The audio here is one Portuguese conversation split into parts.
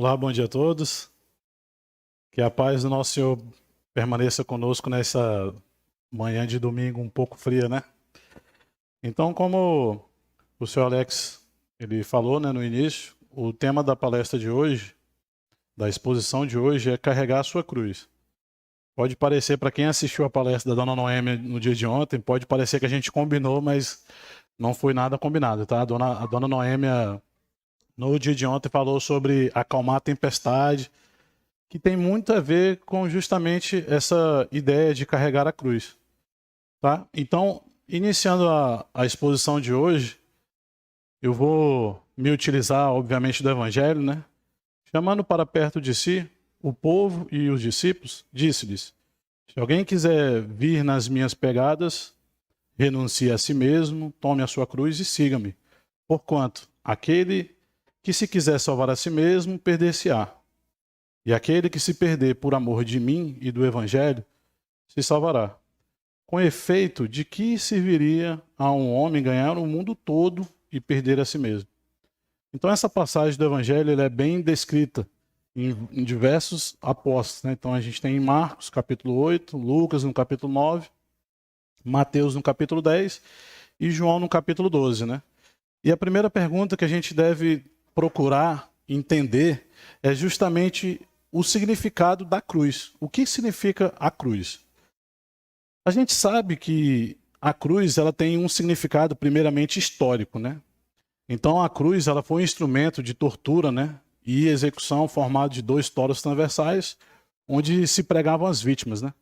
Olá, bom dia a todos. Que a paz do nosso Senhor permaneça conosco nessa manhã de domingo um pouco fria, né? Então, como o senhor Alex ele falou, né, no início, o tema da palestra de hoje, da exposição de hoje, é carregar a sua cruz. Pode parecer, para quem assistiu a palestra da Dona Noêmia no dia de ontem, pode parecer que a gente combinou, mas não foi nada combinado, tá? A Dona Noêmia, no dia de ontem, falou sobre acalmar a tempestade, que tem muito a ver com justamente essa ideia de carregar a cruz. Tá? Então, iniciando a exposição de hoje, eu vou me utilizar, obviamente, do Evangelho, né? Chamando para perto de si o povo e os discípulos, disse-lhes: se alguém quiser vir nas minhas pegadas, renuncie a si mesmo, tome a sua cruz e siga-me. Porquanto aquele que se quiser salvar a si mesmo, perder-se-á. E aquele que se perder por amor de mim e do Evangelho, se salvará. Com efeito, de que serviria a um homem ganhar o mundo todo e perder a si mesmo? Então, essa passagem do Evangelho ela é bem descrita em diversos apóstolos. Né? Então, a gente tem em Marcos, capítulo 8, Lucas, no capítulo 9, Mateus, no capítulo 10 e João, no capítulo 12. Né? E a primeira pergunta que a gente deve procurar entender é justamente o significado da cruz. O que significa a cruz? A gente sabe que a cruz ela tem um significado primeiramente histórico, né? Então a cruz ela foi um instrumento de tortura, né? E execução formado de 2 toros transversais, onde se pregavam as vítimas, né?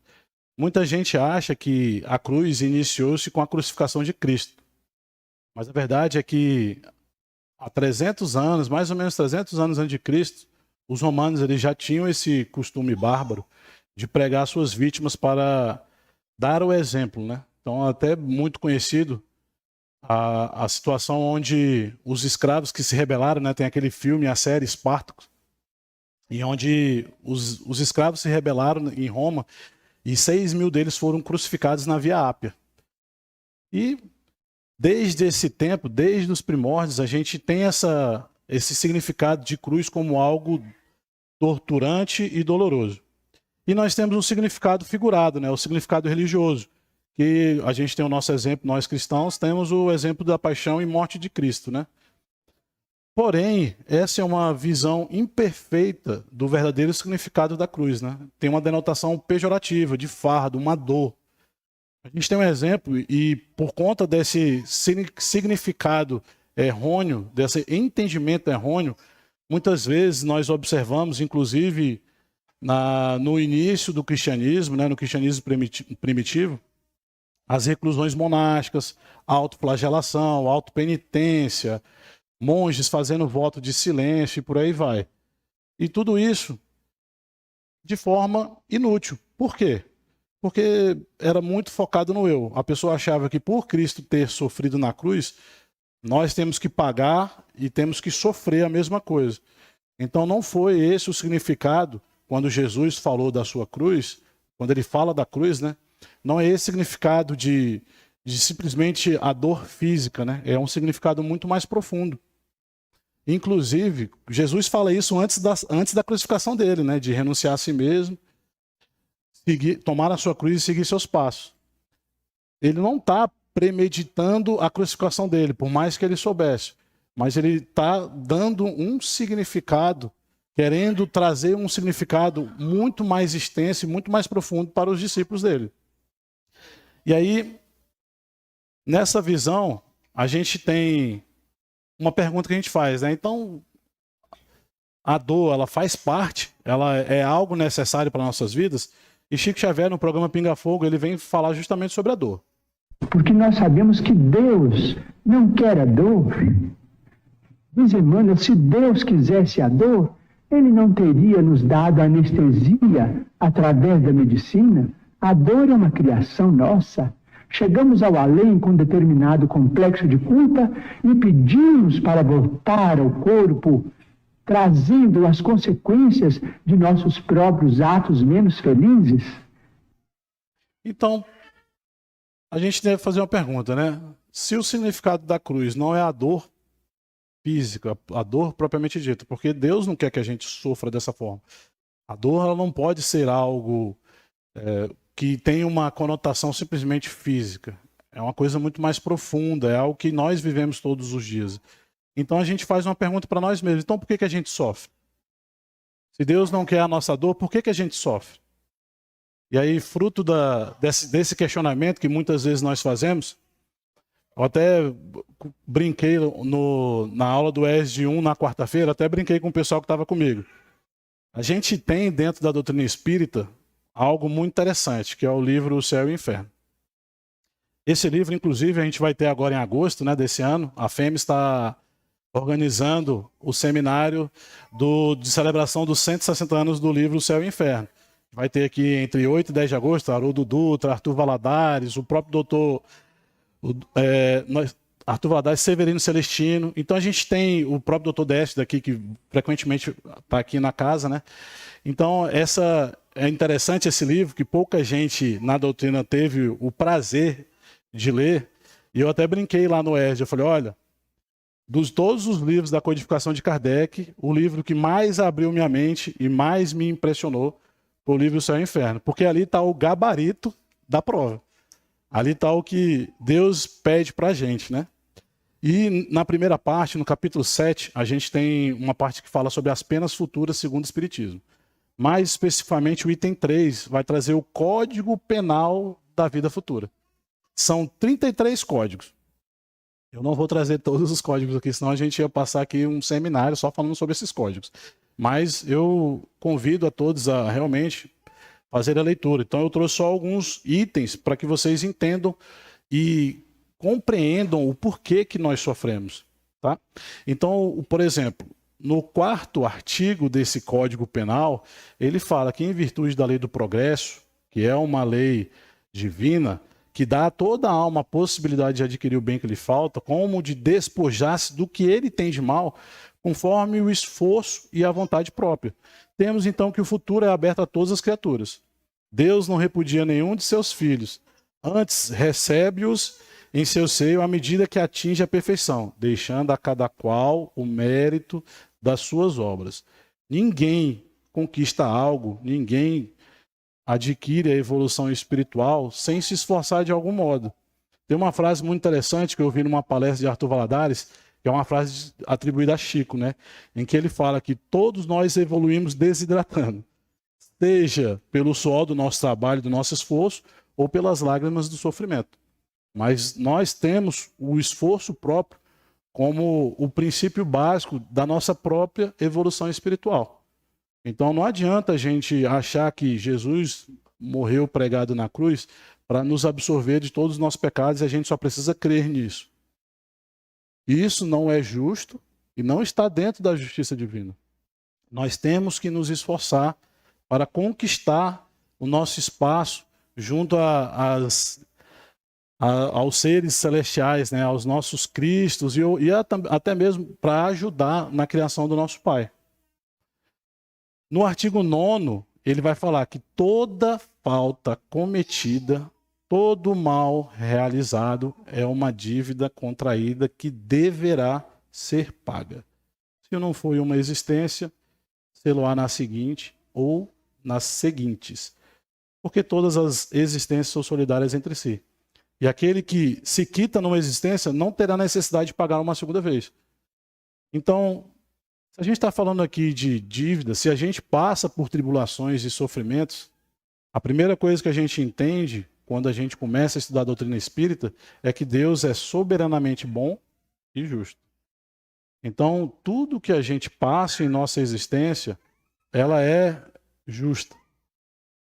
Muita gente acha que a cruz iniciou-se com a crucificação de Cristo. Mas a verdade é que há 300 anos, mais ou menos 300 anos antes de Cristo, os romanos eles já tinham esse costume bárbaro de pregar suas vítimas para dar o exemplo, né? Então, até muito conhecido a situação onde os escravos que se rebelaram, né? Tem aquele filme, a série Espartacus, e onde os escravos se rebelaram em Roma e 6.000 deles foram crucificados na Via Ápia. E desde esse tempo, desde os primórdios, a gente tem esse significado de cruz como algo torturante e doloroso. E nós temos um significado figurado, né? O significado religioso, que a gente tem o nosso exemplo, nós cristãos, temos o exemplo da paixão e morte de Cristo, né? Porém, essa é uma visão imperfeita do verdadeiro significado da cruz, né? Tem uma denotação pejorativa, de fardo, uma dor. A gente tem um exemplo, e por conta desse significado errôneo, desse entendimento errôneo, muitas vezes nós observamos, inclusive no início do cristianismo, né, no cristianismo primitivo, as reclusões monásticas, autoflagelação, autopenitência, monges fazendo voto de silêncio e por aí vai. E tudo isso de forma inútil. Por quê? Porque era muito focado no eu. A pessoa achava que por Cristo ter sofrido na cruz, nós temos que pagar e temos que sofrer a mesma coisa. Então não foi esse o significado quando Jesus falou da sua cruz, quando ele fala da cruz, né? Não é esse significado de simplesmente a dor física, né? É um significado muito mais profundo. Inclusive, Jesus fala isso antes da crucificação dele, né? De renunciar a si mesmo, tomar a sua cruz e seguir seus passos. Ele não está premeditando a crucificação dele, por mais que ele soubesse. Mas ele está dando um significado, querendo trazer um significado muito mais extenso e muito mais profundo para os discípulos dele. E aí, nessa visão, a gente tem uma pergunta que a gente faz, né? Então, a dor, ela faz parte, ela é algo necessário para nossas vidas? E Chico Xavier, no programa Pinga Fogo, ele vem falar justamente sobre a dor. Porque nós sabemos que Deus não quer a dor. Diz Emmanuel, se Deus quisesse a dor, Ele não teria nos dado anestesia através da medicina. A dor é uma criação nossa. Chegamos ao além com determinado complexo de culpa e pedimos para voltar ao corpo, trazendo as consequências de nossos próprios atos menos felizes. Então, a gente deve fazer uma pergunta, né? Se o significado da cruz não é a dor física, a dor propriamente dita, porque Deus não quer que a gente sofra dessa forma. A dor ela não pode ser algo que tem uma conotação simplesmente física. É uma coisa muito mais profunda, é algo que nós vivemos todos os dias. Então a gente faz uma pergunta para nós mesmos. Então por que a gente sofre? Se Deus não quer a nossa dor, por que a gente sofre? E aí, fruto desse questionamento que muitas vezes nós fazemos, eu até brinquei na aula do ESD 1 na quarta-feira, até brinquei com o pessoal que estava comigo. A gente tem dentro da doutrina espírita algo muito interessante, que é o livro O Céu e o Inferno. Esse livro, inclusive, a gente vai ter agora em agosto, né, desse ano. A FEMES está organizando o seminário de celebração dos 160 anos do livro O Céu e o Inferno. Vai ter aqui entre 8 e 10 de agosto, Haroldo Dutra, Arthur Valadares, o próprio doutor Arthur Valadares, Severino Celestino. Então a gente tem o próprio doutor Décio daqui, que frequentemente está aqui na casa, né? Então é interessante esse livro, que pouca gente na doutrina teve o prazer de ler. E eu até brinquei lá no ESD, eu falei, olha, dos todos os livros da codificação de Kardec, o livro que mais abriu minha mente e mais me impressionou foi o livro O Céu e o Inferno, porque ali está o gabarito da prova. Ali está o que Deus pede para a gente, né? E na primeira parte, no capítulo 7, a gente tem uma parte que fala sobre as penas futuras segundo o Espiritismo. Mais especificamente, o item 3 vai trazer o Código Penal da Vida Futura. São 33 códigos. Eu não vou trazer todos os códigos aqui, senão a gente ia passar aqui um seminário só falando sobre esses códigos. Mas eu convido a todos a realmente fazer a leitura. Então eu trouxe só alguns itens para que vocês entendam e compreendam o porquê que nós sofremos. Tá? Então, por exemplo, no 4º artigo desse Código Penal, ele fala que em virtude da lei do progresso, que é uma lei divina, que dá a toda a alma a possibilidade de adquirir o bem que lhe falta, como de despojar-se do que ele tem de mal, conforme o esforço e a vontade própria. Temos então que o futuro é aberto a todas as criaturas. Deus não repudia nenhum de seus filhos, antes recebe-os em seu seio à medida que atinge a perfeição, deixando a cada qual o mérito das suas obras. Ninguém conquista algo, ninguém adquire a evolução espiritual sem se esforçar de algum modo. Tem uma frase muito interessante que eu ouvi numa palestra de Arthur Valadares, que é uma frase atribuída a Chico, né? Em que ele fala que todos nós evoluímos desidratando, seja pelo suor do nosso trabalho, do nosso esforço, ou pelas lágrimas do sofrimento. Mas nós temos o esforço próprio como o princípio básico da nossa própria evolução espiritual. Então não adianta a gente achar que Jesus morreu pregado na cruz para nos absorver de todos os nossos pecados e a gente só precisa crer nisso. Isso não é justo e não está dentro da justiça divina. Nós temos que nos esforçar para conquistar o nosso espaço junto aos seres celestiais, né, aos nossos Cristos e até mesmo para ajudar na criação do nosso Pai. No artigo 9º, ele vai falar que toda falta cometida, todo mal realizado é uma dívida contraída que deverá ser paga. Se não foi uma existência, sê-lo-á na seguinte ou nas seguintes. Porque todas as existências são solidárias entre si. E aquele que se quita numa existência não terá necessidade de pagar uma segunda vez. Então, se a gente está falando aqui de dívida, se a gente passa por tribulações e sofrimentos, a primeira coisa que a gente entende quando a gente começa a estudar a doutrina espírita é que Deus é soberanamente bom e justo. Então, tudo que a gente passa em nossa existência, ela é justa.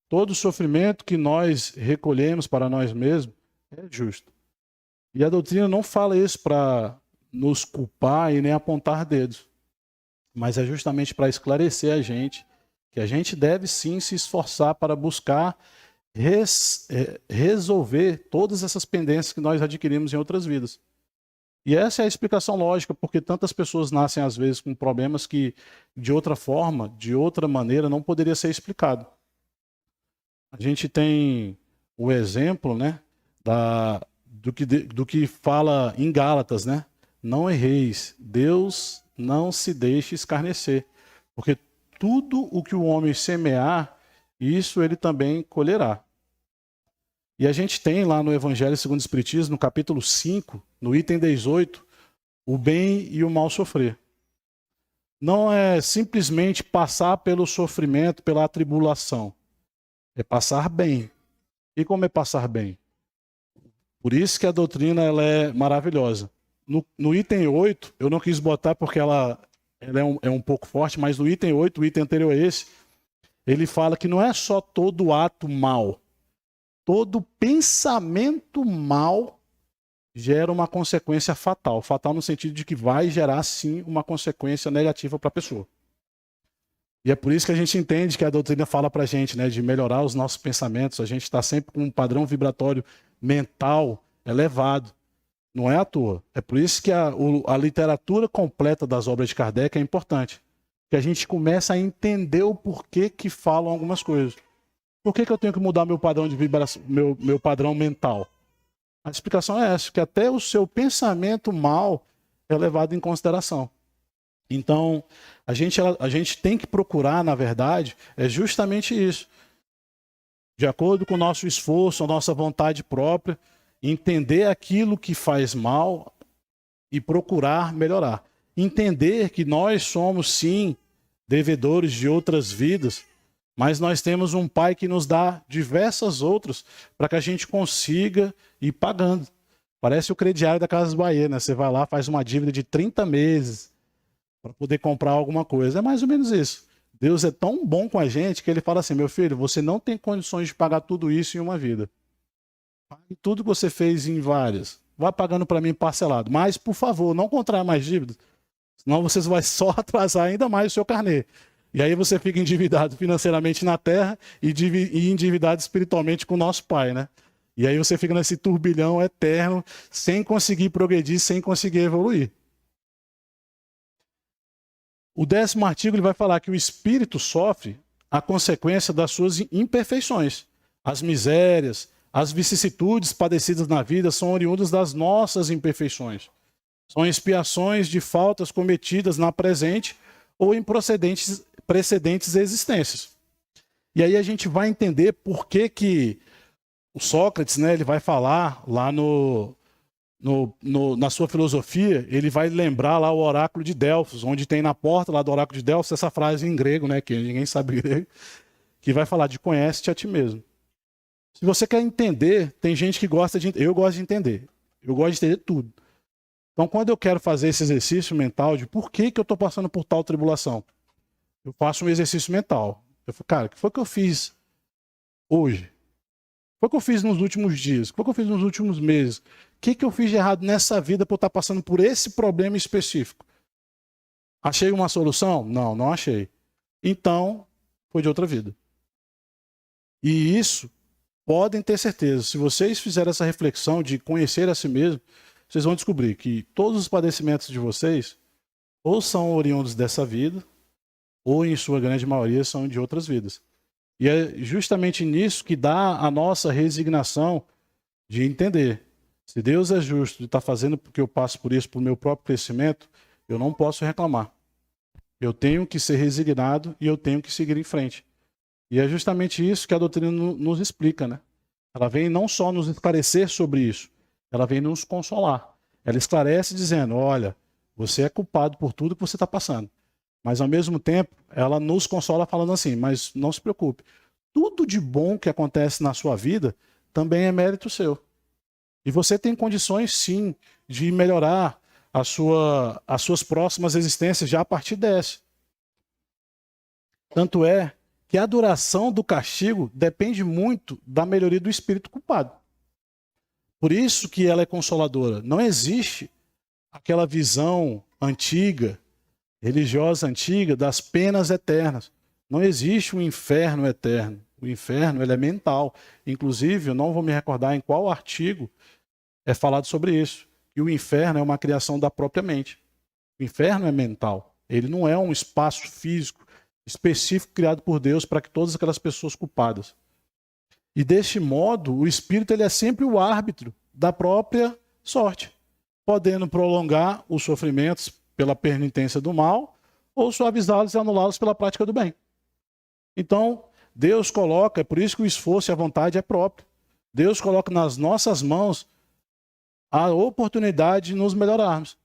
Todo sofrimento que nós recolhemos para nós mesmos é justo. E a doutrina não fala isso para nos culpar e nem apontar dedos. Mas é justamente para esclarecer a gente que a gente deve sim se esforçar para buscar resolver todas essas pendências que nós adquirimos em outras vidas. E essa é a explicação lógica, porque tantas pessoas nascem às vezes com problemas que de outra forma, de outra maneira, não poderia ser explicado. A gente tem o exemplo, né, do que fala em Gálatas, né? Não erreis, Deus não se deixe escarnecer, porque tudo o que o homem semear, isso ele também colherá. E a gente tem lá no Evangelho segundo o Espiritismo, no capítulo 5, no item 18, o bem e o mal sofrer. Não é simplesmente passar pelo sofrimento, pela atribulação. É passar bem. E como é passar bem? Por isso que a doutrina ela é maravilhosa. No item 8, eu não quis botar porque ela é um pouco forte, mas no item 8, o item anterior a esse, ele fala que não é só todo ato mal. Todo pensamento mal gera uma consequência fatal. Fatal no sentido de que vai gerar, sim, uma consequência negativa para a pessoa. E é por isso que a gente entende que a doutrina fala para a gente, né, de melhorar os nossos pensamentos. A gente está sempre com um padrão vibratório mental elevado. Não é à toa. É por isso que a literatura completa das obras de Kardec é importante. Que a gente começa a entender o porquê que falam algumas coisas. Por que eu tenho que mudar meu padrão de vibração, meu padrão mental? A explicação é essa, que até o seu pensamento mal é levado em consideração. Então, a gente tem que procurar, na verdade, é justamente isso. De acordo com o nosso esforço, a nossa vontade própria, entender aquilo que faz mal e procurar melhorar. Entender que nós somos, sim, devedores de outras vidas, mas nós temos um Pai que nos dá diversas outras para que a gente consiga ir pagando. Parece o crediário da Casas Bahia, né? Você vai lá, faz uma dívida de 30 meses para poder comprar alguma coisa. É mais ou menos isso. Deus é tão bom com a gente que ele fala assim, meu filho, você não tem condições de pagar tudo isso em uma vida. Pague tudo que você fez em várias. Vá pagando para mim parcelado. Mas, por favor, não contraia mais dívidas, senão você vai só atrasar ainda mais o seu carnê. E aí você fica endividado financeiramente na terra e endividado espiritualmente com o nosso Pai, né? E aí você fica nesse turbilhão eterno, sem conseguir progredir, sem conseguir evoluir. O 10º artigo ele vai falar que o espírito sofre a consequência das suas imperfeições. As misérias, as vicissitudes padecidas na vida são oriundas das nossas imperfeições. São expiações de faltas cometidas na presente ou em precedentes existências. E aí a gente vai entender por que o Sócrates, né, ele vai falar lá na sua filosofia, ele vai lembrar lá o oráculo de Delfos, onde tem na porta lá do oráculo de Delfos essa frase em grego, né, que ninguém sabe grego, que vai falar de conhece-te a ti mesmo. Se você quer entender, tem gente que gosta de... Eu gosto de entender. Eu gosto de entender tudo. Então, quando eu quero fazer esse exercício mental de por que eu estou passando por tal tribulação, eu faço um exercício mental. Eu falo, cara, o que foi que eu fiz hoje? O que foi que eu fiz nos últimos dias? O que foi que eu fiz nos últimos meses? O que eu fiz de errado nessa vida por estar passando por esse problema específico? Achei uma solução? Não, não achei. Então, foi de outra vida. E isso, podem ter certeza, se vocês fizerem essa reflexão de conhecer a si mesmo, vocês vão descobrir que todos os padecimentos de vocês ou são oriundos dessa vida, ou em sua grande maioria são de outras vidas. E é justamente nisso que dá a nossa resignação de entender. Se Deus é justo e está fazendo porque eu passo por isso, por meu próprio crescimento, eu não posso reclamar. Eu tenho que ser resignado e eu tenho que seguir em frente. E é justamente isso que a doutrina nos explica, né? Ela vem não só nos esclarecer sobre isso, ela vem nos consolar. Ela esclarece dizendo, olha, você é culpado por tudo que você está passando. Mas, ao mesmo tempo, ela nos consola falando assim, mas não se preocupe. Tudo de bom que acontece na sua vida também é mérito seu. E você tem condições, sim, de melhorar as suas próximas existências já a partir dessa. Tanto é que a duração do castigo depende muito da melhoria do espírito culpado. Por isso que ela é consoladora. Não existe aquela visão antiga, religiosa antiga, das penas eternas. Não existe um inferno eterno. O inferno ele é mental. Inclusive, eu não vou me recordar em qual artigo é falado sobre isso. E o inferno é uma criação da própria mente. O inferno é mental. Ele não é um espaço físico específico criado por Deus para que todas aquelas pessoas culpadas. E deste modo, o espírito ele é sempre o árbitro da própria sorte, podendo prolongar os sofrimentos pela penitência do mal, ou suavizá-los e anulá-los pela prática do bem. Então, Deus coloca, é por isso que o esforço e a vontade é próprio. Deus coloca nas nossas mãos a oportunidade de nos melhorarmos.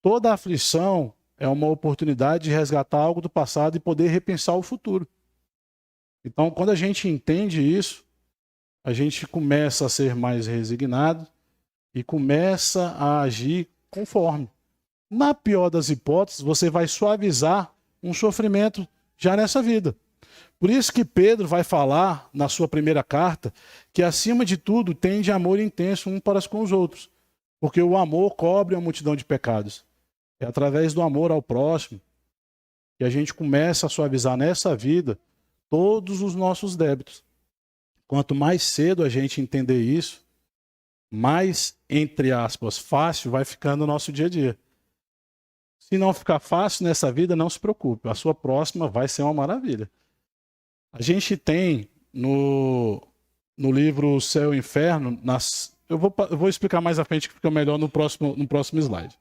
Toda aflição é uma oportunidade de resgatar algo do passado e poder repensar o futuro. Então, quando a gente entende isso, a gente começa a ser mais resignado e começa a agir conforme. Na pior das hipóteses, você vai suavizar um sofrimento já nessa vida. Por isso que Pedro vai falar, na sua primeira carta, que acima de tudo tende amor intenso um para com os outros, porque o amor cobre a multidão de pecados. É através do amor ao próximo que a gente começa a suavizar nessa vida todos os nossos débitos. Quanto mais cedo a gente entender isso, mais, entre aspas, fácil vai ficando o nosso dia a dia. Se não ficar fácil nessa vida, não se preocupe, a sua próxima vai ser uma maravilha. A gente tem no livro Céu e Inferno, eu vou explicar mais à frente que fica melhor no próximo slide.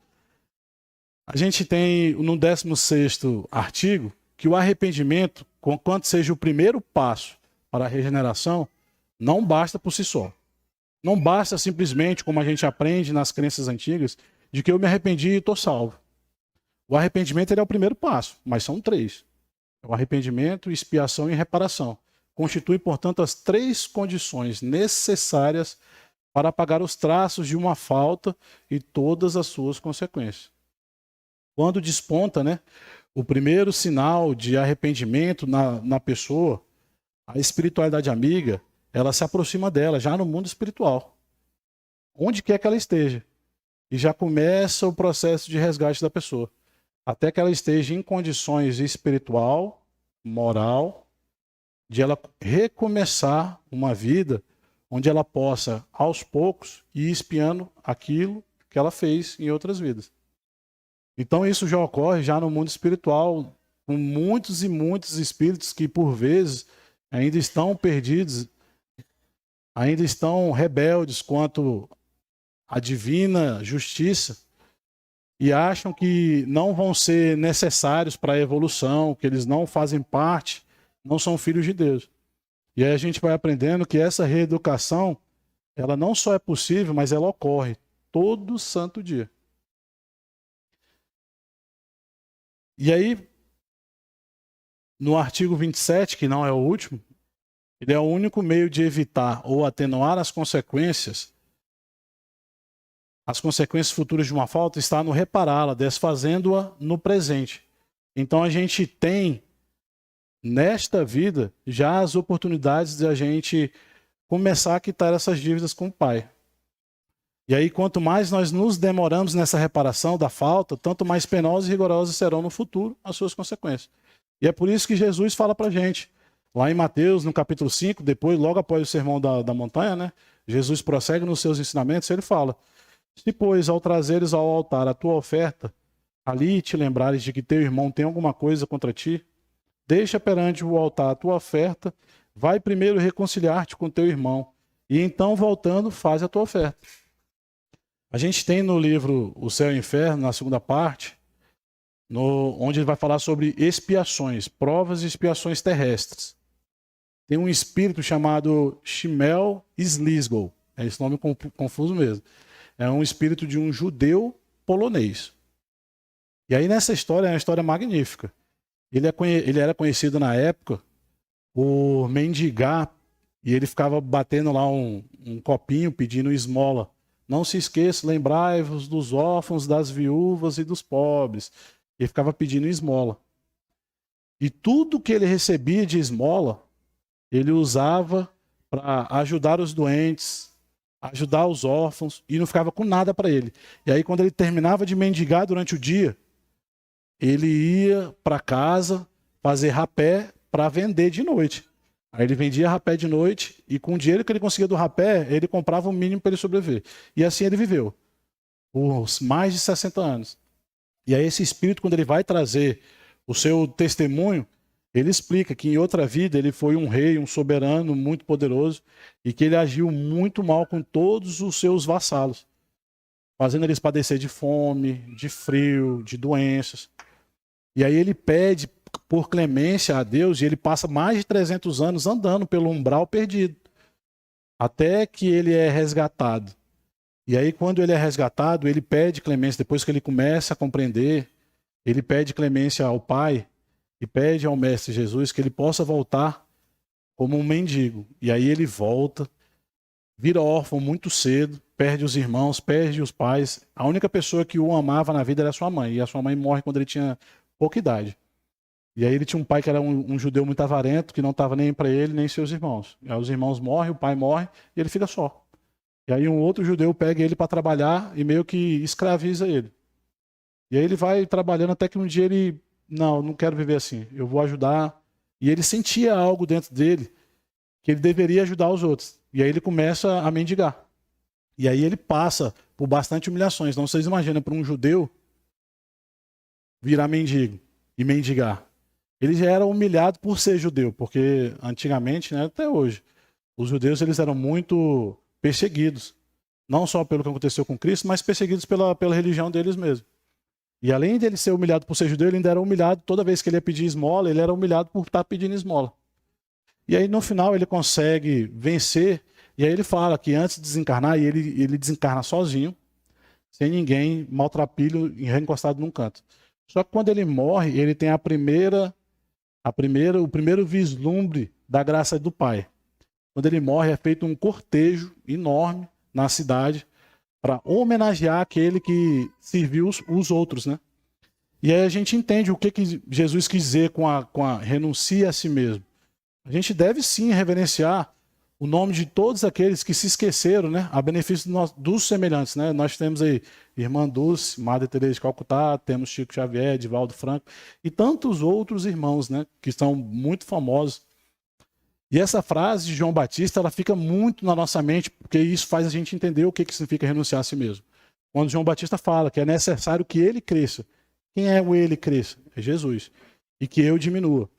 A gente tem no 16º artigo que o arrependimento, conquanto seja o primeiro passo para a regeneração, não basta por si só. Não basta simplesmente, como a gente aprende nas crenças antigas, de que eu me arrependi e estou salvo. O arrependimento ele é o primeiro passo, mas são 3. O arrependimento, expiação e reparação. Constitui, portanto, as 3 condições necessárias para apagar os traços de uma falta e todas as suas consequências. Quando desponta, o primeiro sinal de arrependimento na pessoa, a espiritualidade amiga, ela se aproxima dela, já no mundo espiritual. Onde quer que ela esteja. E já começa o processo de resgate da pessoa. Até que ela esteja em condições espiritual, moral, de ela recomeçar uma vida onde ela possa, aos poucos, ir expiando aquilo que ela fez em outras vidas. Então isso já ocorre já no mundo espiritual, com muitos e muitos espíritos que, por vezes, ainda estão perdidos, ainda estão rebeldes quanto à divina justiça, e acham que não vão ser necessários para a evolução, que eles não fazem parte, não são filhos de Deus. E aí a gente vai aprendendo que essa reeducação, ela não só é possível, mas ela ocorre todo santo dia. E aí, no artigo 27, que não é o último, ele é o único meio de evitar ou atenuar as consequências futuras de uma falta está no repará-la, desfazendo-a no presente. Então a gente tem, nesta vida, já as oportunidades de a gente começar a quitar essas dívidas com o Pai. E aí, quanto mais nós nos demoramos nessa reparação da falta, tanto mais penosas e rigorosas serão no futuro as suas consequências. E é por isso que Jesus fala para a gente, lá em Mateus, no capítulo 5, depois, logo após o sermão da montanha, Jesus prossegue nos seus ensinamentos, ele fala: se, pois, ao trazeres ao altar a tua oferta, ali te lembrares de que teu irmão tem alguma coisa contra ti, deixa perante o altar a tua oferta, vai primeiro reconciliar-te com teu irmão, e então, voltando, faz a tua oferta. A gente tem no livro O Céu e o Inferno, na segunda parte, onde ele vai falar sobre expiações, provas e expiações terrestres. Tem um espírito chamado Shimel Slisgol, é esse nome confuso mesmo. É um espírito de um judeu polonês. E aí nessa história, é uma história magnífica. Ele era conhecido na época por mendigar, e ele ficava batendo lá um copinho pedindo esmola. Não se esqueça, lembrai-vos dos órfãos, das viúvas e dos pobres. Ele ficava pedindo esmola. E tudo que ele recebia de esmola, ele usava para ajudar os doentes, ajudar os órfãos, e não ficava com nada para ele. E aí, quando ele terminava de mendigar durante o dia, ele ia para casa fazer rapé para vender de noite. Aí ele vendia rapé de noite, e com o dinheiro que ele conseguia do rapé, ele comprava o mínimo para ele sobreviver. E assim ele viveu, por mais de 60 anos. E aí esse espírito, quando ele vai trazer o seu testemunho, ele explica que em outra vida ele foi um rei, um soberano muito poderoso, e que ele agiu muito mal com todos os seus vassalos. fazendo eles padecer de fome, de frio, de doenças. E aí ele pede por clemência a Deus e ele passa mais de 300 anos andando pelo umbral perdido, até que ele é resgatado. E aí quando ele é resgatado, ele pede clemência, depois que ele começa a compreender, ele pede clemência ao Pai e pede ao Mestre Jesus que ele possa voltar como um mendigo. E aí ele volta, vira órfão muito cedo, perde os irmãos, perde os pais. A única pessoa que o amava na vida era a sua mãe, e a sua mãe morre quando ele tinha pouca idade. E aí ele tinha um pai que era um judeu muito avarento, que não estava nem para ele, nem seus irmãos. E aí os irmãos morrem, o pai morre, e ele fica só. E aí um outro judeu pega ele para trabalhar e meio que escraviza ele. E aí ele vai trabalhando até que um dia ele, não quero viver assim, eu vou ajudar. E ele sentia algo dentro dele, que ele deveria ajudar os outros. E aí ele começa a mendigar. E aí ele passa por bastante humilhações. Então vocês imaginam para um judeu virar mendigo e mendigar. Ele já era humilhado por ser judeu, porque antigamente, né, até hoje, os judeus eles eram muito perseguidos. Não só pelo que aconteceu com Cristo, mas perseguidos pela religião deles mesmos. E além dele ser humilhado por ser judeu, ele ainda era humilhado toda vez que ele ia pedir esmola, ele era humilhado por estar pedindo esmola. E aí no final ele consegue vencer, e aí ele fala que antes de desencarnar, e ele desencarna sozinho, sem ninguém, maltrapilho, encostado num canto. Só que quando ele morre, ele tem o primeiro vislumbre da graça do Pai. Quando ele morre, é feito um cortejo enorme na cidade para homenagear aquele que serviu os outros, né? E aí a gente entende o que Jesus quis dizer com a renuncia a si mesmo. A gente deve sim reverenciar o nome de todos aqueles que se esqueceram, né, a benefício dos semelhantes, né? Nós temos aí Irmã Dulce, Madre Teresa de Calcutá, temos Chico Xavier, Divaldo Franco e tantos outros irmãos, né, que são muito famosos. E essa frase de João Batista, ela fica muito na nossa mente, porque isso faz a gente entender o que significa renunciar a si mesmo. Quando João Batista fala que é necessário que ele cresça, quem é o ele cresça? É Jesus. E que eu diminua.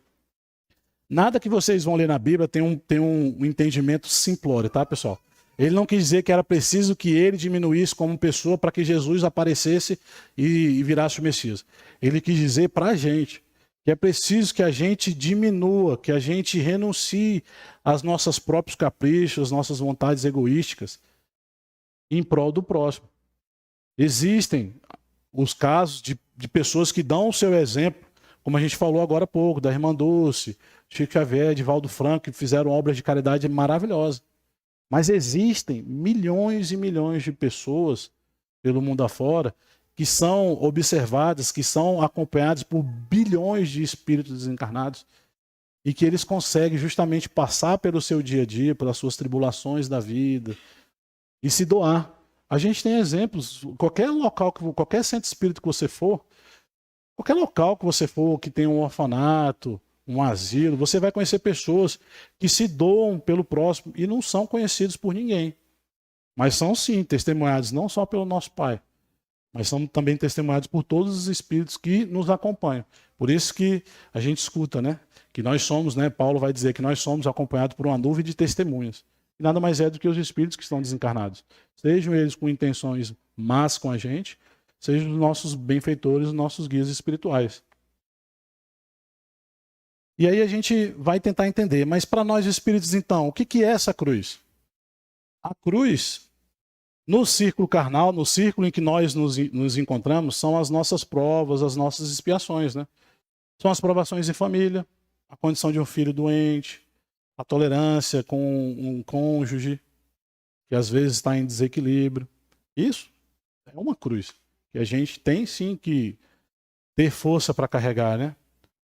Nada que vocês vão ler na Bíblia tem um entendimento simplório, tá, pessoal? Ele não quis dizer que era preciso que ele diminuísse como pessoa para que Jesus aparecesse e virasse o Messias. Ele quis dizer para a gente que é preciso que a gente diminua, que a gente renuncie aos nossos próprios caprichos, às nossas vontades egoísticas, em prol do próximo. Existem os casos de pessoas que dão o seu exemplo, como a gente falou agora há pouco, da Irmã Dulce, Chico Xavier, Divaldo Franco, que fizeram obras de caridade maravilhosas. Mas existem milhões e milhões de pessoas pelo mundo afora que são observadas, que são acompanhadas por bilhões de espíritos desencarnados e que eles conseguem justamente passar pelo seu dia a dia, pelas suas tribulações da vida e se doar. A gente tem exemplos, qualquer local, qualquer centro espírita que você for, qualquer local que você for que tem um orfanato, um asilo, você vai conhecer pessoas que se doam pelo próximo e não são conhecidos por ninguém. Mas são sim testemunhados não só pelo nosso Pai, mas são também testemunhados por todos os espíritos que nos acompanham. Por isso que a gente escuta, né? Que nós somos, né? Paulo vai dizer que nós somos acompanhados por uma nuvem de testemunhas. E nada mais é do que os espíritos que estão desencarnados. Sejam eles com intenções más com a gente, sejam os nossos benfeitores, os nossos guias espirituais. E aí a gente vai tentar entender, mas para nós espíritos então, o que é essa cruz? A cruz, no círculo carnal, no círculo em que nós nos encontramos, são as nossas provas, as nossas expiações, né? São as provações em família, a condição de um filho doente, a tolerância com um cônjuge, que às vezes está em desequilíbrio. Isso é uma cruz, que a gente tem sim que ter força para carregar, né?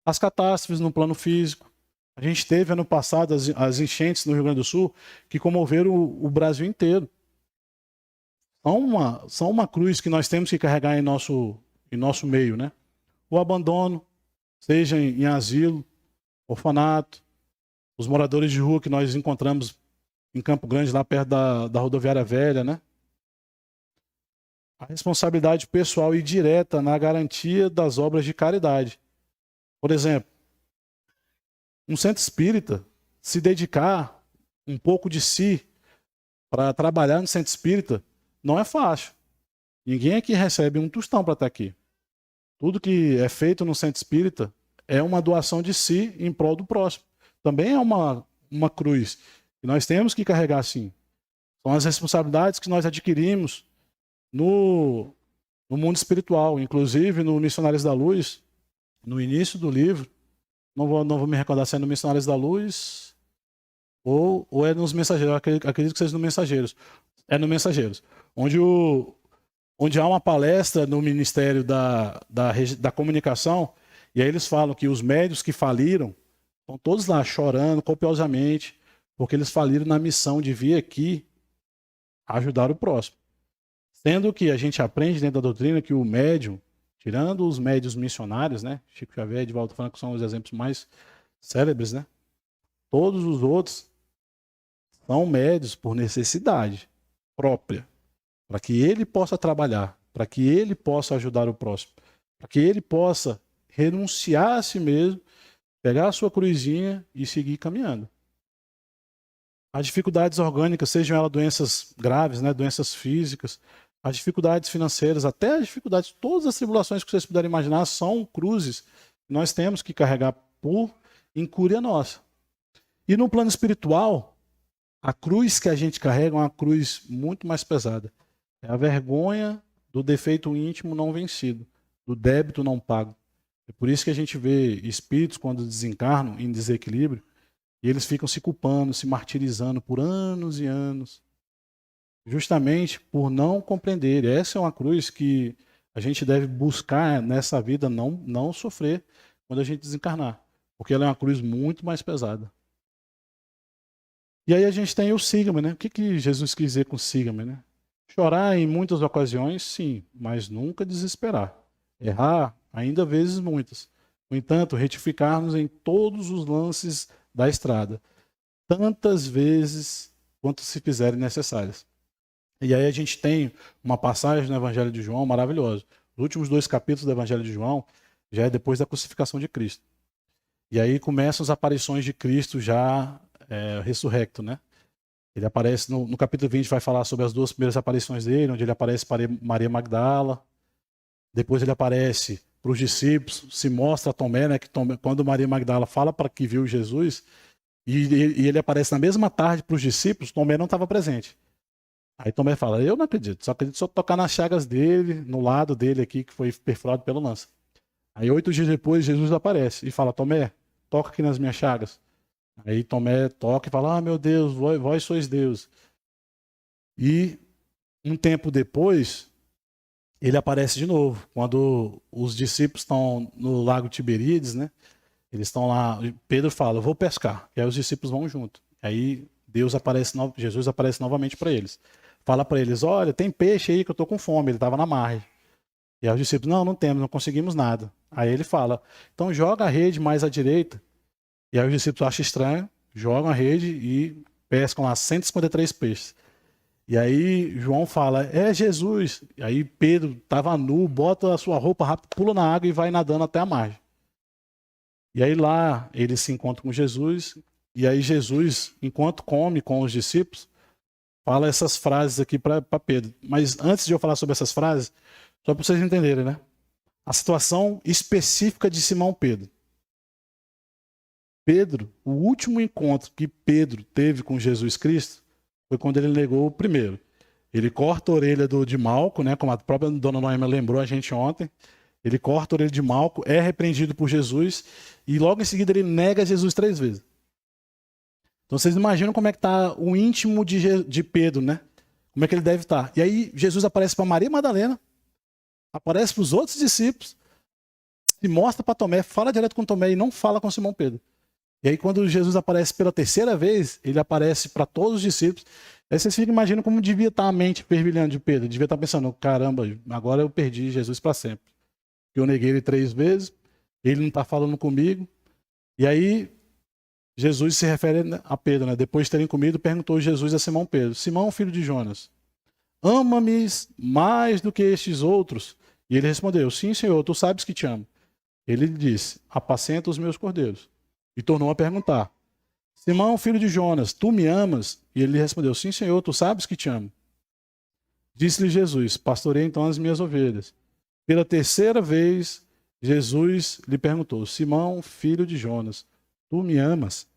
As catástrofes no plano físico. A gente teve ano passado as enchentes no Rio Grande do Sul que comoveram o Brasil inteiro. São uma cruz que nós temos que carregar em nosso meio, né? O abandono, seja em asilo, orfanato, os moradores de rua que nós encontramos em Campo Grande, lá perto da rodoviária velha, né? A responsabilidade pessoal e direta na garantia das obras de caridade. Por exemplo, um centro espírita se dedicar um pouco de si para trabalhar no centro espírita não é fácil. Ninguém aqui recebe um tostão para estar aqui. Tudo que é feito no centro espírita é uma doação de si em prol do próximo. Também é uma cruz que nós temos que carregar assim. São as responsabilidades que nós adquirimos no mundo espiritual. Inclusive, no Missionários da Luz, no início do livro, não vou me recordar se é no Missionários da Luz ou é nos Mensageiros. Acredito que seja no Mensageiros. É no Mensageiros. Onde há uma palestra no Ministério da Comunicação, e aí eles falam que os médios que faliram estão todos lá chorando copiosamente, porque eles faliram na missão de vir aqui ajudar o próximo. Sendo que a gente aprende dentro da doutrina que o médium, tirando os médios missionários, né? Chico Xavier e Divaldo Franco são os exemplos mais célebres, né? Todos os outros são médios por necessidade própria, para que ele possa trabalhar, para que ele possa ajudar o próximo, para que ele possa renunciar a si mesmo, pegar a sua cruzinha e seguir caminhando. As dificuldades orgânicas, sejam elas doenças graves, né, doenças físicas, as dificuldades financeiras, até as dificuldades, todas as tribulações que vocês puderem imaginar são cruzes que nós temos que carregar por incúria nossa. E no plano espiritual, a cruz que a gente carrega é uma cruz muito mais pesada. É a vergonha do defeito íntimo não vencido, do débito não pago. É por isso que a gente vê espíritos, quando desencarnam em desequilíbrio, e eles ficam se culpando, se martirizando por anos e anos, justamente por não compreender. Essa é uma cruz que a gente deve buscar nessa vida não sofrer quando a gente desencarnar, porque ela é uma cruz muito mais pesada. E aí a gente tem o sígame, né? O que Jesus quis dizer com sígame, né? Chorar em muitas ocasiões, sim, mas nunca desesperar. Errar, ainda vezes muitas. No entanto, retificar-nos em todos os lances da estrada, tantas vezes quanto se fizerem necessárias. E aí a gente tem uma passagem no Evangelho de João maravilhosa. Os últimos 2 capítulos do Evangelho de João já é depois da crucificação de Cristo. E aí começam as aparições de Cristo já ressurrecto, né? Ele aparece no capítulo 20, vai falar sobre as 2 primeiras aparições dele, onde ele aparece para Maria Magdala. Depois ele aparece para os discípulos, se mostra a Tomé, né? Que Tomé, quando Maria Magdala fala para que viu Jesus, e ele aparece na mesma tarde para os discípulos, Tomé não estava presente. Aí Tomé fala, eu não acredito, só acredito só tocar nas chagas dele, no lado dele aqui, que foi perfurado pelo lança. Aí 8 dias depois, Jesus aparece e fala, Tomé, toca aqui nas minhas chagas. Aí Tomé toca e fala, meu Deus, vós sois Deus. E um tempo depois, ele aparece de novo, quando os discípulos estão no lago Tiberíades, né? Eles estão lá, Pedro fala, eu vou pescar, e aí os discípulos vão junto. Aí Jesus aparece novamente para eles. Fala para eles, olha, tem peixe aí que eu estou com fome, ele estava na margem. E aí os discípulos, não temos, não conseguimos nada. Aí ele fala, então joga a rede mais à direita. E aí os discípulos acham estranho, jogam a rede e pescam lá 153 peixes. E aí João fala, é Jesus. E aí Pedro estava nu, bota a sua roupa rápido, pula na água e vai nadando até a margem. E aí lá ele se encontra com Jesus. E aí Jesus, enquanto come com os discípulos, fala essas frases aqui para Pedro. Mas antes de eu falar sobre essas frases, só para vocês entenderem, né? A situação específica de Simão Pedro. Pedro, o último encontro que Pedro teve com Jesus Cristo foi quando ele negou o primeiro. Ele corta a orelha de Malco, né, como a própria dona Noêmia lembrou a gente ontem. Ele corta a orelha de Malco, é repreendido por Jesus e logo em seguida ele nega Jesus 3 vezes. Então vocês imaginam como é que está o íntimo de Pedro, né? Como é que ele deve estar. E aí Jesus aparece para Maria Madalena, aparece para os outros discípulos, se mostra para Tomé, fala direto com Tomé e não fala com Simão Pedro. E aí quando Jesus aparece pela 3ª vez, ele aparece para todos os discípulos. Aí vocês ficam imaginando como devia estar a mente fervilhando de Pedro. Devia estar pensando, caramba, agora eu perdi Jesus para sempre. Eu neguei ele 3 vezes, ele não está falando comigo. E aí Jesus se refere a Pedro, né? Depois de terem comido, perguntou Jesus a Simão Pedro, Simão, filho de Jonas, ama-me mais do que estes outros? E ele respondeu, sim, Senhor, tu sabes que te amo. Ele disse, apacenta os meus cordeiros. E tornou a perguntar, Simão, filho de Jonas, tu me amas? E ele respondeu, sim, Senhor, tu sabes que te amo. Disse-lhe Jesus: Pastorei então as minhas ovelhas. Pela terceira vez, Jesus lhe perguntou: Simão, filho de Jonas, tu me amas?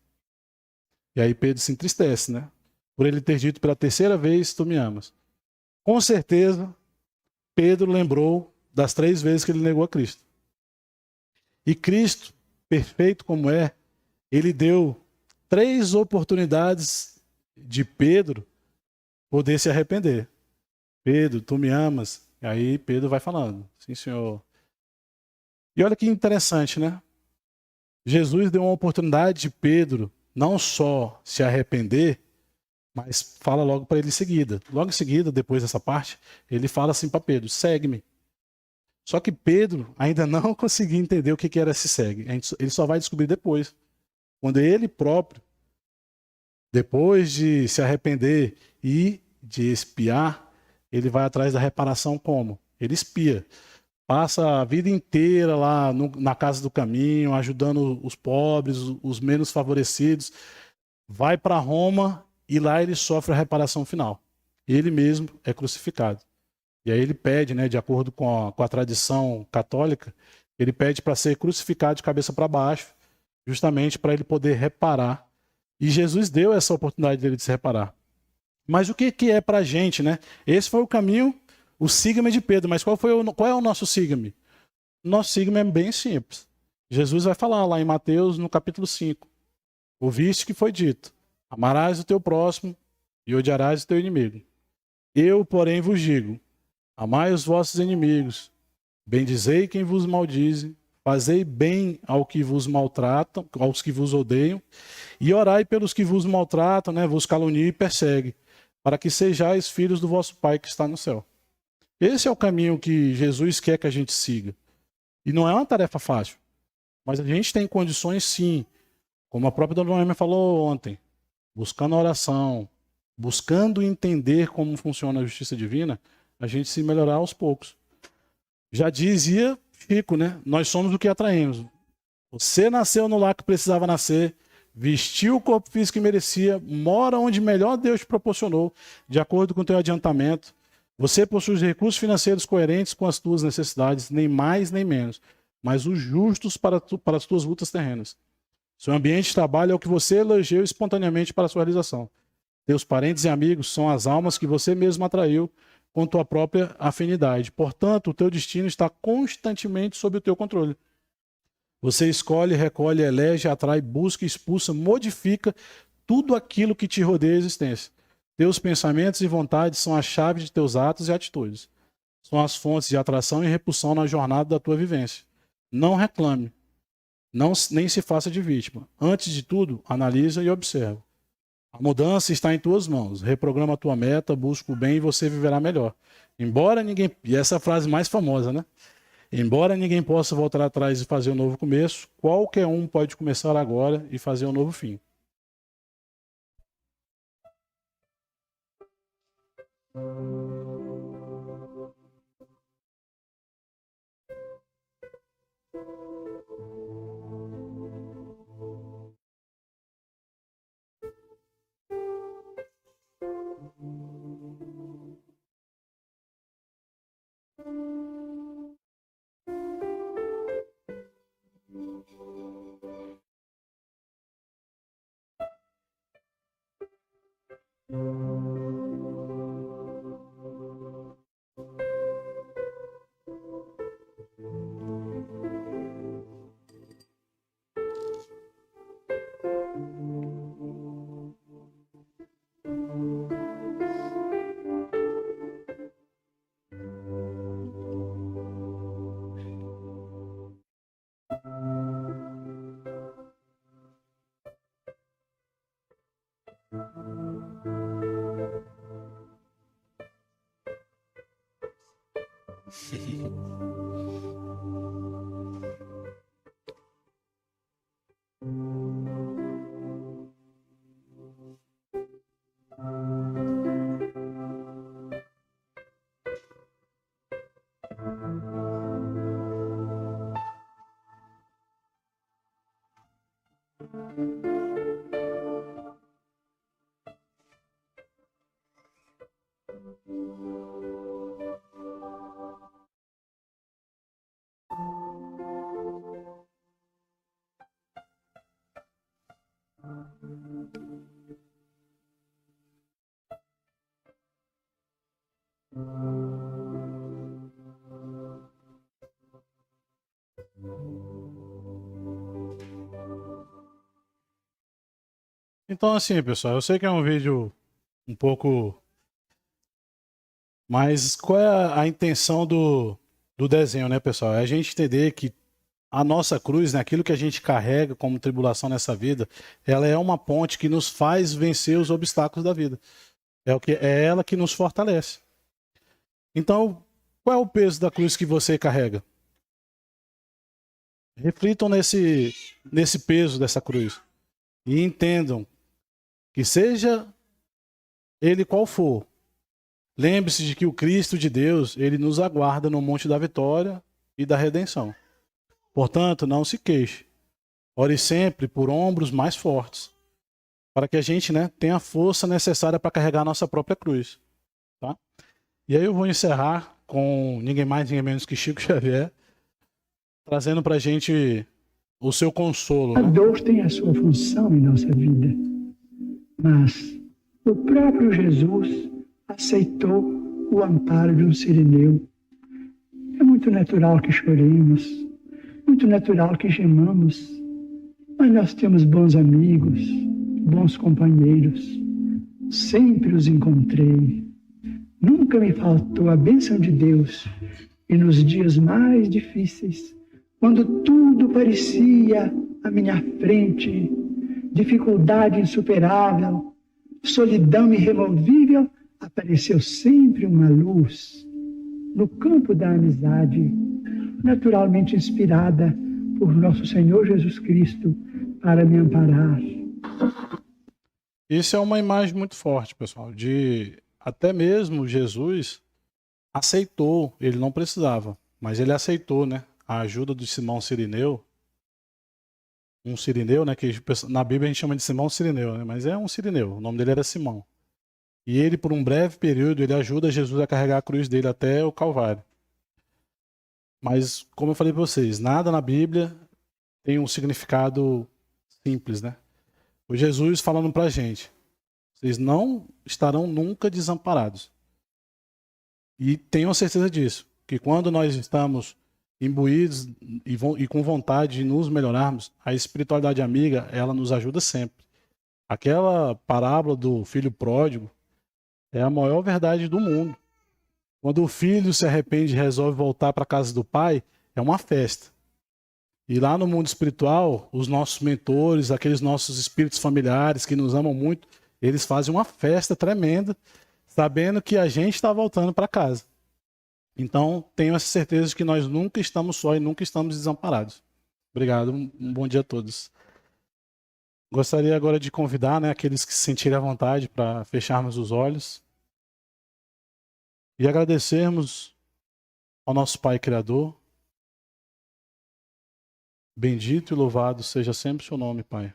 E aí Pedro se entristece, né? Por ele ter dito pela terceira vez: Tu me amas. Com certeza, Pedro lembrou das 3 vezes que ele negou a Cristo. E Cristo, perfeito como é, ele deu 3 oportunidades de Pedro poder se arrepender. Pedro, tu me amas? E aí Pedro vai falando: Sim, Senhor. E olha que interessante, né? Jesus deu uma oportunidade de Pedro não só se arrepender, mas fala logo para ele em seguida. Logo em seguida, depois dessa parte, ele fala assim para Pedro: segue-me. Só que Pedro ainda não conseguia entender o que era esse segue. Ele só vai descobrir depois. Quando ele próprio, depois de se arrepender e de espiar, ele vai atrás da reparação como? Ele espia. Passa a vida inteira lá na casa do caminho, ajudando os pobres, os menos favorecidos. Vai para Roma e lá ele sofre a reparação final. Ele mesmo é crucificado. E aí ele pede, né, de acordo com a tradição católica, ele pede para ser crucificado de cabeça para baixo, justamente para ele poder reparar. E Jesus deu essa oportunidade dele de se reparar. Mas o que é para a gente, né? Esse foi o caminho, o sígame de Pedro. Mas qual é o nosso sígame? O nosso sígame é bem simples. Jesus vai falar lá em Mateus, no capítulo 5. Ouviste que foi dito: amarás o teu próximo e odiarás o teu inimigo. Eu, porém, vos digo: amai os vossos inimigos, bendizei quem vos maldize, fazei bem ao que vos maltratam, aos que vos odeiam, e orai pelos que vos maltratam, né, vos caluniam e perseguem, para que sejais filhos do vosso Pai que está no céu. Esse é o caminho que Jesus quer que a gente siga. E não é uma tarefa fácil, mas a gente tem condições sim, como a própria Dona Noemi falou ontem, buscando a oração, buscando entender como funciona a justiça divina, a gente se melhorar aos poucos. Já dizia Chico, né? Nós somos o que atraímos. Você nasceu no lar que precisava nascer, vestiu o corpo físico que merecia, mora onde melhor Deus te proporcionou, de acordo com o teu adiantamento. Você possui os recursos financeiros coerentes com as tuas necessidades, nem mais nem menos, mas os justos para as tuas lutas terrenas. Seu ambiente de trabalho é o que você elegeu espontaneamente para a sua realização. Teus parentes e amigos são as almas que você mesmo atraiu com tua própria afinidade. Portanto, o teu destino está constantemente sob o teu controle. Você escolhe, recolhe, elege, atrai, busca, expulsa, modifica tudo aquilo que te rodeia a existência. Teus pensamentos e vontades são a chave de teus atos e atitudes. São as fontes de atração e repulsão na jornada da tua vivência. Não reclame. Nem se faça de vítima. Antes de tudo, analisa e observa. A mudança está em tuas mãos. Reprograma a tua meta, busca o bem e você viverá melhor. Embora ninguém... E essa é a frase mais famosa, né? Embora ninguém possa voltar atrás e fazer um novo começo, qualquer um pode começar agora e fazer um novo fim. Então, assim, pessoal, eu sei que é um vídeo um pouco... Mas qual é a intenção do desenho, né, pessoal? É a gente entender que a nossa cruz, né, aquilo que a gente carrega como tribulação nessa vida, ela é uma ponte que nos faz vencer os obstáculos da vida. É ela que nos fortalece. Então, qual é o peso da cruz que você carrega? Reflitam nesse peso dessa cruz e entendam que seja ele qual for, lembre-se de que o Cristo de Deus, ele nos aguarda no monte da vitória e da redenção. Portanto, não se queixe. Ore sempre por ombros mais fortes, para que a gente, né, tenha a força necessária para carregar a nossa própria cruz. Tá? E aí eu vou encerrar com ninguém mais, ninguém menos que Chico Xavier, trazendo para a gente o seu consolo. A Né? dor tem a sua função em nossa vida, mas o próprio Jesus aceitou o amparo de um sirineu. É muito natural que choremos, muito natural que gemamos, mas nós temos bons amigos, bons companheiros. Sempre os encontrei. Nunca me faltou a bênção de Deus. E nos dias mais difíceis, quando tudo parecia à minha frente, dificuldade insuperável, solidão irremovível, apareceu sempre uma luz no campo da amizade, naturalmente inspirada por nosso Senhor Jesus Cristo para me amparar. Isso é uma imagem muito forte, pessoal, de até mesmo Jesus aceitou, ele não precisava, mas ele aceitou, né, a ajuda de Simão Cirineu, um Cirineu, né, que na Bíblia a gente chama de Simão Cirineu, né, mas é um Cirineu, o nome dele era Simão. E ele, por um breve período, ele ajuda Jesus a carregar a cruz dele até o Calvário. Mas, como eu falei para vocês, nada na Bíblia tem um significado simples, né? O Jesus falando pra gente, vocês não estarão nunca desamparados. E tenham certeza disso, que quando nós estamos imbuídos e com vontade de nos melhorarmos, a espiritualidade amiga, ela nos ajuda sempre. Aquela parábola do filho pródigo é a maior verdade do mundo. Quando o filho se arrepende e resolve voltar para a casa do pai, é uma festa. E lá no mundo espiritual, os nossos mentores, aqueles nossos espíritos familiares que nos amam muito, eles fazem uma festa tremenda, sabendo que a gente está voltando para casa. Então, tenho essa certeza de que nós nunca estamos só e nunca estamos desamparados. Obrigado, um bom dia a todos. Gostaria agora de convidar, né, aqueles que se sentirem à vontade para fecharmos os olhos e agradecermos ao nosso Pai Criador. Bendito e louvado seja sempre o seu nome, Pai.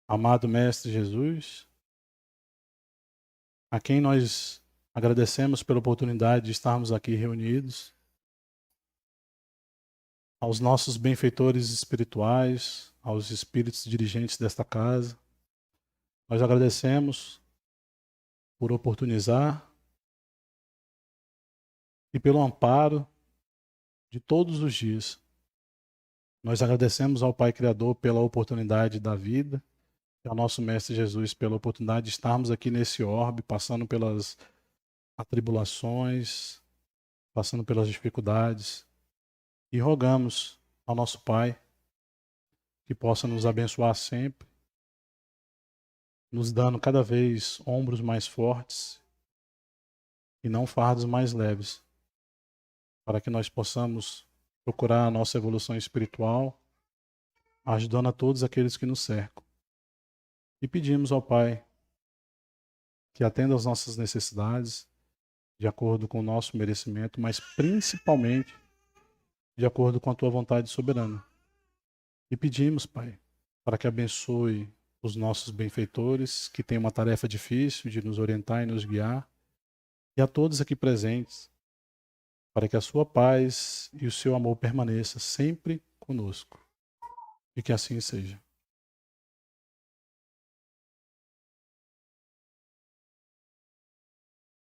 Amado Mestre Jesus, a quem nós agradecemos pela oportunidade de estarmos aqui reunidos, aos nossos benfeitores espirituais, aos espíritos dirigentes desta casa, nós agradecemos por oportunizar e pelo amparo de todos os dias. Nós agradecemos ao Pai Criador pela oportunidade da vida e ao nosso Mestre Jesus pela oportunidade de estarmos aqui nesse orbe, passando pelas atribulações, passando pelas dificuldades, e rogamos ao nosso Pai que possa nos abençoar sempre, nos dando cada vez ombros mais fortes e não fardos mais leves, para que nós possamos procurar a nossa evolução espiritual, ajudando a todos aqueles que nos cercam. E pedimos ao Pai que atenda às nossas necessidades, de acordo com o nosso merecimento, mas principalmente de acordo com a Tua vontade soberana. E pedimos, Pai, para que abençoe os nossos benfeitores, que têm uma tarefa difícil de nos orientar e nos guiar, e a todos aqui presentes, para que a sua paz e o seu amor permaneça sempre conosco. E que assim seja.